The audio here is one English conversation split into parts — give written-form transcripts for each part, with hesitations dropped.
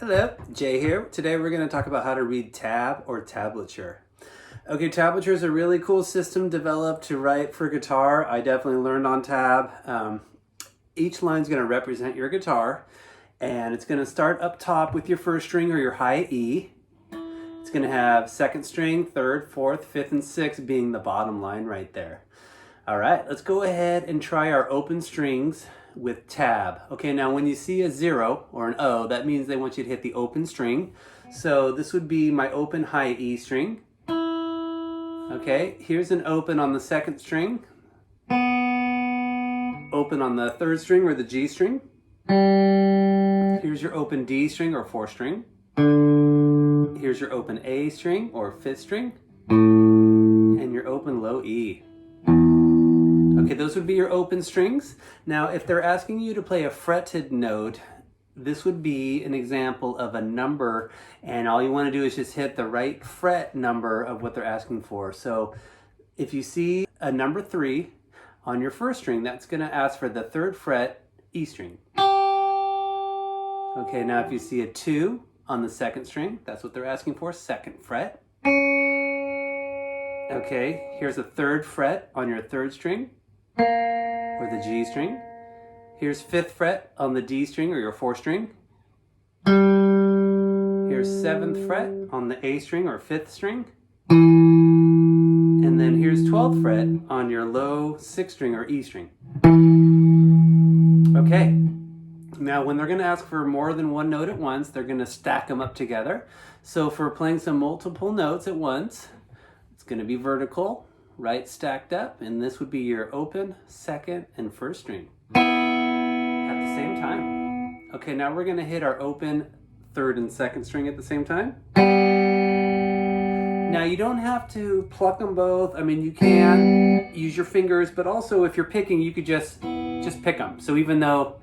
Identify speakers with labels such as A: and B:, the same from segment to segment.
A: Hello, Jay here. Today we're going to talk about how to read tab or tablature. Okay, tablature is a really cool system developed to write for guitar. I definitely learned on tab. Each line is going to represent your guitar, and it's going to start up top with your first string or your high E. It's going to have second string, third, fourth, fifth, and sixth being the bottom line right there. All right, let's go ahead and try our open strings with tab. Okay, now when you see a 0 or an O, that means they want you to hit the open string. So this would be my open high E string. Okay, here's an open on the second string. Open on the third string or the G string. Here's your open D string or fourth string. Here's your open A string or fifth string. And your open low E. Okay, those would be your open strings. Now, if they're asking you to play a fretted note, this would be an example of a number, and all you want to do is just hit the right fret number of what they're asking for. So if you see a number 3 on your first string, that's going to ask for the third fret E string. Okay, now if you see a 2 on the second string, that's what they're asking for, second fret. Okay, here's a third fret on your third string, or the G string. Here's fifth fret on the D string or your fourth string. Here's seventh fret on the A string or fifth string. And then here's 12th fret on your low sixth string or E string. Okay, now when they're going to ask for more than one note at once, they're going to stack them up together. So for playing some multiple notes at once, it's going to be vertical, right stacked up, and this would be your open, second, and first string at the same time. Okay, now we're going to hit our open, third, and second string at the same time. Now you don't have to pluck them both. I mean, you can use your fingers, but also if you're picking, you could just pick them. So even though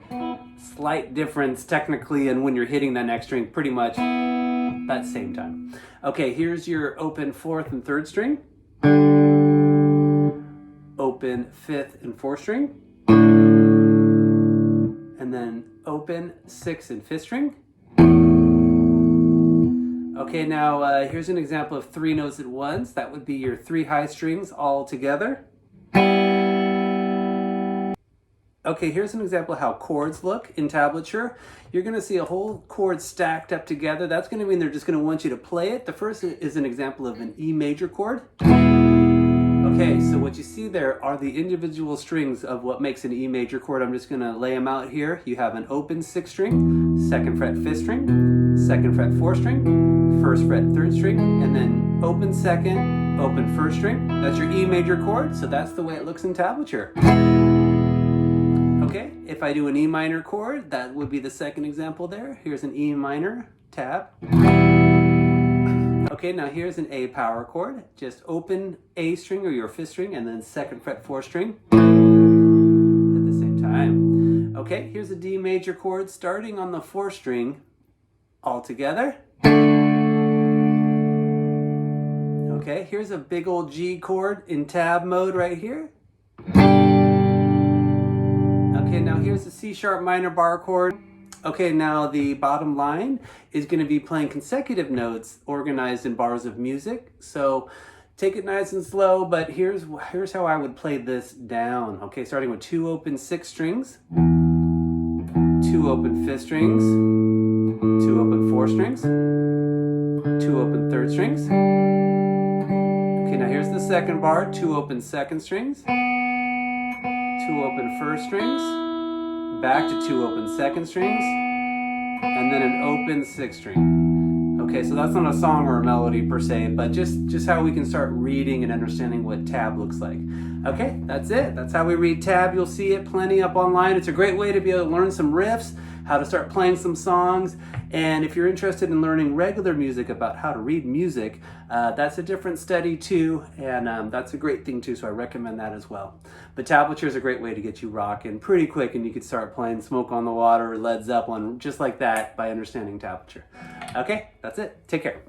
A: slight difference technically and when you're hitting that next string, pretty much that same time. Okay, here's your open fourth and third string. Open fifth and fourth string. And then open sixth and fifth string. Okay, now here's an example of 3 notes at once. That would be your 3 high strings all together. Okay, here's an example of how chords look in tablature. You're going to see a whole chord stacked up together. That's going to mean they're just going to want you to play it. The first is an example of an E major chord. Okay, so what you see there are the individual strings of what makes an E major chord. I'm just going to lay them out here. You have an open 6th string, 2nd fret 5th string, 2nd fret 4th string, 1st fret 3rd string, and then open 2nd, open 1st string. That's your E major chord, so that's the way it looks in tablature. Okay, if I do an E minor chord, that would be the second example there. Here's an E minor, tab. Okay, now here's an A power chord. Just open A string or your 5th string and then 2nd fret 4th string at the same time. Okay, here's a D major chord starting on the 4th string all together. Okay, here's a big old G chord in tab mode right here. Okay, now here's a C sharp minor bar chord. Okay, now the bottom line is going to be playing consecutive notes organized in bars of music. So take it nice and slow, but here's how I would play this down. Okay, starting with 2 open 6th strings, 2 open 5th strings, 2 open 4th strings, 2 open 3rd strings. Okay, now here's the second bar, 2 open 2nd strings, 2 open 1st strings, back to 2 open 2nd strings, and then an open 6th string. Okay, so that's not a song or a melody per se, but just how we can start reading and understanding what tab looks like. Okay, that's it. That's how we read tab. You'll see it plenty up online. It's a great way to be able to learn some riffs, how to start playing some songs, and if you're interested in learning regular music about how to read music, that's a different study too, and that's a great thing too, so I recommend that as well. But tablature is a great way to get you rocking pretty quick, and you could start playing Smoke on the Water or Led Zeppelin just like that by understanding tablature. Okay, that's it. Take care.